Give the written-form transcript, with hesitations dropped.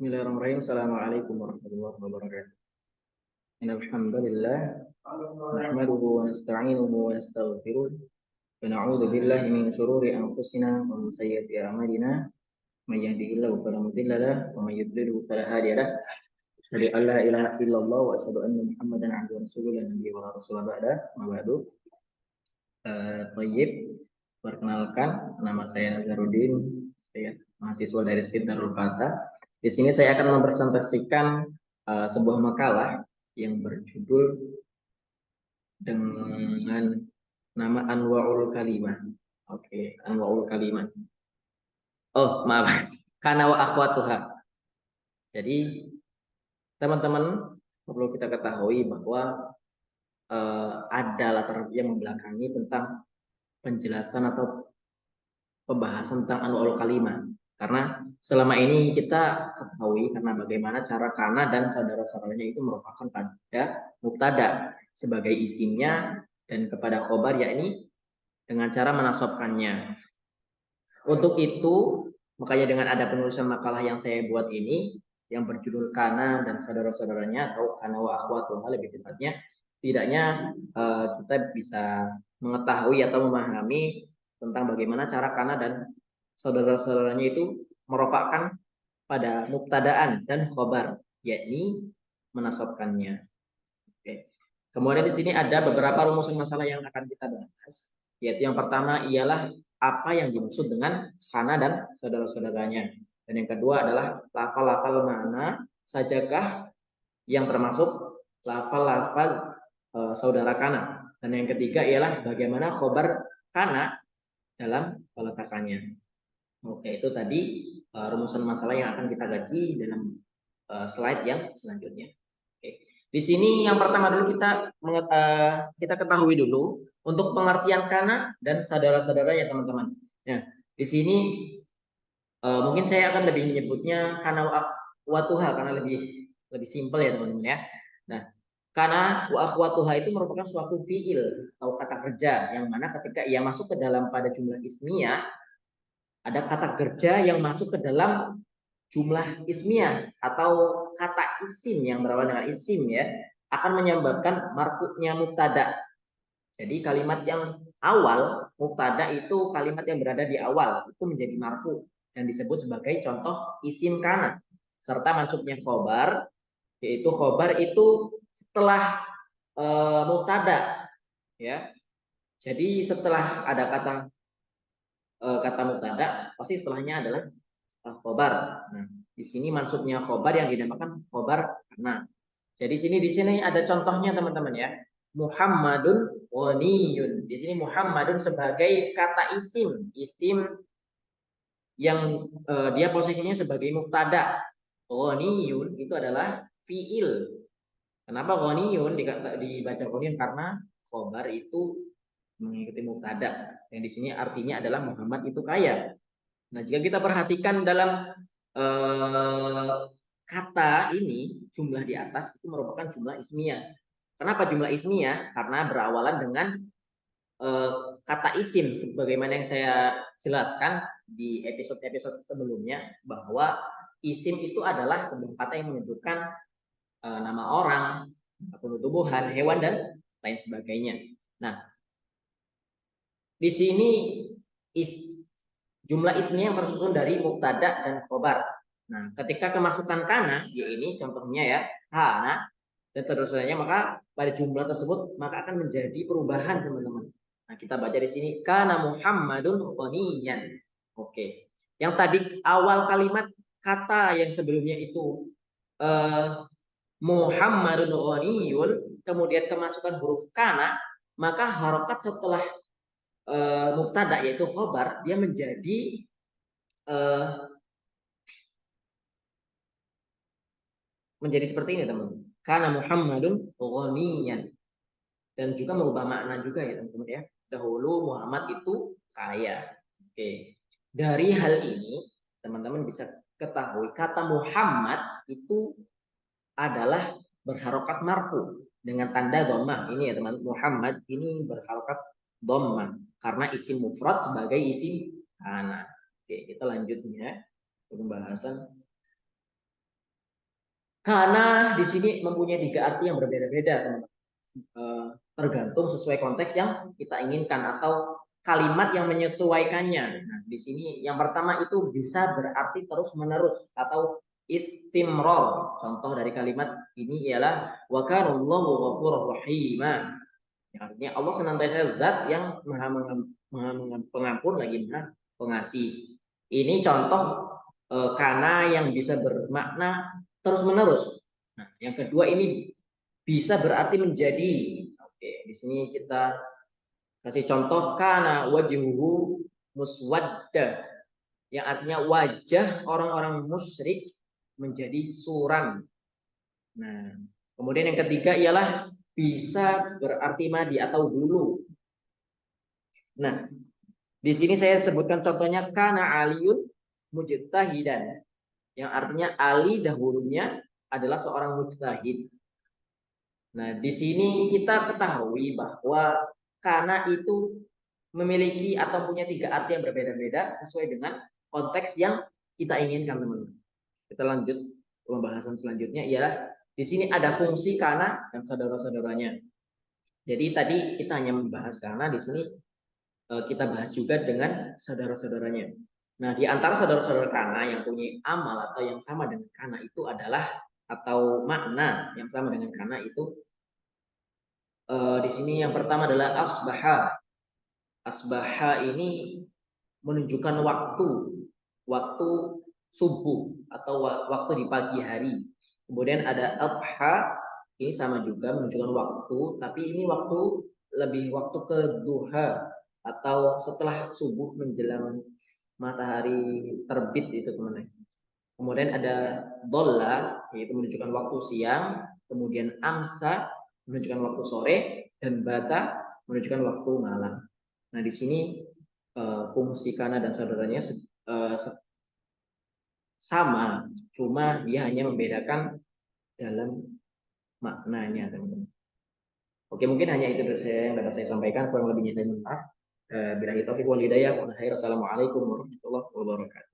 Bismillahirrahmanirrahim. Assalamualaikum warahmatullahi wabarakatuh. Innal hamdalillah nahmaduhu wa nasta'inuhu wa nastaghfiruh wa na'udzu billahi min shururi anfusina wa min sayyiati a'malina. May yahdihillahu fala mudilla lahu wa may yudlilhu fala hadiya lahu. Asyhadu an la ilaha illallah wa asyhadu anna Muhammadan 'abduhu wa rasuluhu la nabiyya wa la rasula ba'da. Ma ba'du. Thayyib. Perkenalkan, nama saya Nazarudin, saya mahasiswa dari STIP Darul Fatah. Di sini saya akan mempresentasikan sebuah makalah yang berjudul dengan nama Anwa'ul Kalimah. Oke, Anwa'ul Kalimah. Oh, maaf. Kana wa akhwatuha. Jadi, teman-teman perlu kita ketahui bahwa ada latar yang membelakangi tentang penjelasan atau pembahasan tentang Anwa'ul Kalimah. Karena selama ini kita ketahui karena bagaimana cara kana dan saudara-saudaranya itu merupakan pada mubtada sebagai isimnya dan kepada khobar yakni dengan cara menasabkannya. Untuk itu makanya dengan ada penulisan makalah yang saya buat ini yang berjudul kana dan saudara-saudaranya atau kana wa akhwatuha lebih tepatnya, tidaknya kita bisa mengetahui atau memahami tentang bagaimana cara kana dan saudara-saudaranya itu merupakan pada mubtadaan dan khobar, yakni menasabkannya. Oke. Kemudian di sini ada beberapa rumusan masalah yang akan kita bahas, yaitu yang pertama ialah apa yang dimaksud dengan kana dan saudara-saudaranya. Dan yang kedua adalah lafal-lafal mana sajakah yang termasuk lafal-lafal saudara kana. Dan yang ketiga ialah bagaimana khobar kana dalam peletakannya. Oke, itu tadi rumusan masalah yang akan kita kaji dalam slide yang selanjutnya. Oke. Di sini yang pertama dulu kita ketahui dulu untuk pengertian kana dan saudara-saudara ya teman-teman. Nah, di sini mungkin saya akan lebih menyebutnya kana wa tuha karena lebih simpel ya teman-teman ya. Nah, kana wa akhwatuha itu merupakan suatu fiil atau kata kerja yang mana ketika ia masuk ke dalam pada jumlah ismiyah ada kata kerja yang masuk ke dalam jumlah ismiyah atau kata isim yang berawal dengan isim ya akan menyebabkan marfu'nya mubtada. Jadi kalimat yang awal mubtada itu kalimat yang berada di awal itu menjadi marfu yang disebut sebagai contoh isim kana serta mansubnya khobar yaitu khobar itu setelah mubtada ya. Jadi setelah ada kata mubtada pasti setelahnya adalah khobar. Nah, di sini maksudnya khobar yang dinamakan khobar karena. Jadi di sini ada contohnya teman-teman ya. Muhammadun ghaniyun. Di sini Muhammadun sebagai kata isim yang dia posisinya sebagai mubtada. Ghaniyun itu adalah fiil. Kenapa ghaniyun dibaca ghaniyun karena khobar itu mengikuti mubtada. Yang di sini artinya adalah Muhammad itu kaya. Nah, jika kita perhatikan dalam kata ini, jumlah di atas itu merupakan jumlah ismiyah. Kenapa jumlah ismiyah? Karena berawalan dengan kata isim, sebagaimana yang saya jelaskan di episode-episode sebelumnya, bahwa isim itu adalah sebuah kata yang menyebutkan nama orang, tumbuhan, hewan, dan lain sebagainya. Nah, di sini jumlah ismiyah yang tersusun dari mubtada dan khobar. Nah, ketika kemasukan kana, ya ini contohnya ya, kana dan seterusnya, maka pada jumlah tersebut maka akan menjadi perubahan teman-teman. Nah, kita baca di sini kana Muhammadun ghaniyan. Oke. Yang tadi awal kalimat kata yang sebelumnya itu Muhammadun ghaniyun, kemudian kemasukan huruf kana, maka harokat setelah mubtada yaitu khobar dia menjadi seperti ini teman. Karena Muhammadun ghaniyan dan juga merubah makna juga ya teman-teman ya. Dahulu Muhammad itu kaya. Oke. Dari hal ini teman-teman bisa ketahui kata Muhammad itu adalah berharokat marfu dengan tanda dhammah. Ini ya teman, Muhammad ini berharokat dhammah karena isim mufrad sebagai isim kana. Oke, kita lanjutnya pembahasan. Karena di sini mempunyai tiga arti yang berbeda-beda, teman-teman. Tergantung sesuai konteks yang kita inginkan atau kalimat yang menyesuaikannya. Nah, di sini yang pertama itu bisa berarti terus-menerus atau istimror. Contoh dari kalimat ini ialah wa kanallahu ghafurur rahim. Yang artinya Allah senantiasa zat yang maha pengampun lagi maha pengasih. Ini contoh kana yang bisa bermakna terus-menerus. Nah, yang kedua ini bisa berarti menjadi. Oke, di sini kita kasih contoh kana wajhuhu muswadda yang artinya wajah orang-orang musyrik menjadi suram. Nah, kemudian yang ketiga ialah bisa berarti madi atau dulu. Nah, di sini saya sebutkan contohnya kana aliyun mujtahidan yang artinya Ali dahulunya adalah seorang mujtahid. Nah, di sini kita ketahui bahwa kana itu memiliki atau punya tiga arti yang berbeda-beda sesuai dengan konteks yang kita inginkan, teman-teman. Kita lanjut pembahasan selanjutnya ialah di sini ada fungsi kana dan saudara-saudaranya. Jadi tadi kita hanya membahas kana, di sini kita bahas juga dengan saudara-saudaranya. Nah, di antara saudara-saudara kana yang punya amal atau yang sama dengan kana itu adalah atau makna yang sama dengan kana itu di sini yang pertama adalah asbaha. Asbaha ini menunjukkan waktu, waktu subuh atau waktu di pagi hari. Kemudian ada adha, ini sama juga menunjukkan waktu, tapi ini waktu lebih waktu ke duha atau setelah subuh menjelang matahari terbit itu teman-teman. Kemudian ada dolla, yaitu menunjukkan waktu siang. Kemudian amsa menunjukkan waktu sore dan bata menunjukkan waktu malam. Nah, di sini fungsi kana dan saudaranya sama, cuma dia hanya membedakan dalam maknanya, teman-teman. Oke, mungkin hanya itu yang dapat saya sampaikan. Kurang lebihnya saya minta. Billahi taufiq wal hidayah. Assalamualaikum warahmatullahi wabarakatuh.